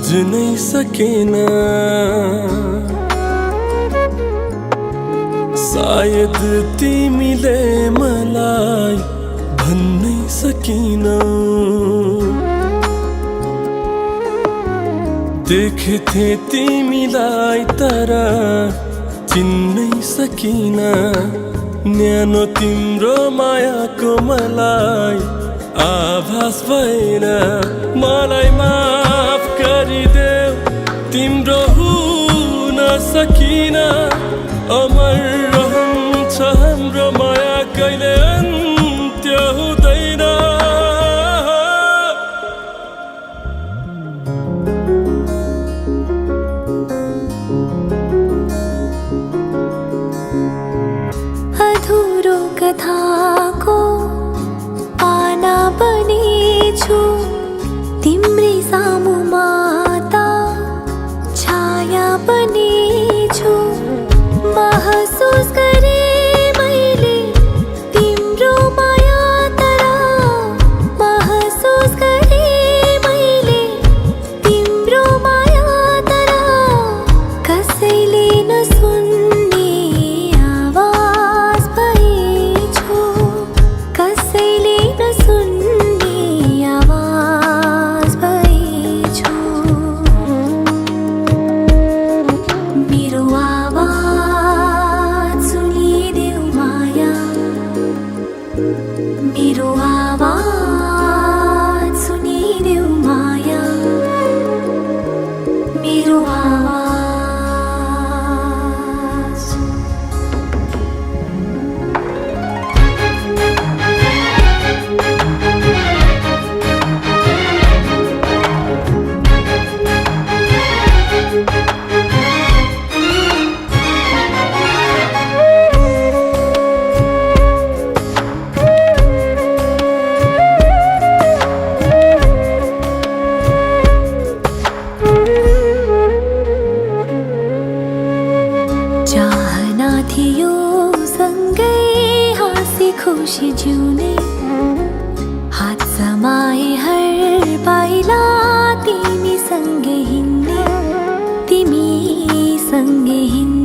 बुझ्नै सकेन। सायद तिमीले मलाई भन्नै सकिनौ। देखेथे तिमीलाई तर चिन्नै सकिन। न्यानो तिम्रो मायाको मलाई आभास भएन। मलाई माफ गरिदेऊ, तिम्रो हुन सकिन। अमर रहन्छ हाम्रो माया, कहिले अन्त्य हुँदैन। अधुरो कथाको पाना बनेछु, तिम्रै सामु माता छाया बनेछु। महसुस गरे मैले तिम्रो माया, तर महसुस गरे मैले तिम्रो माया, तर कसैले नसुन्ने आवाज भएछु। कसैले नसुन्ने आवाज भएछु। मेरो आवाज सुनिदेऊ माया, मेरो आवाज सुनिदेऊ माया, मेरो आवाज। चाहना थियो सँगै हाँसी खुसी जिउने, हात समाए हर पाइला तिमी सँगै हिँड्ने, तिमी सँगै हिँड्ने।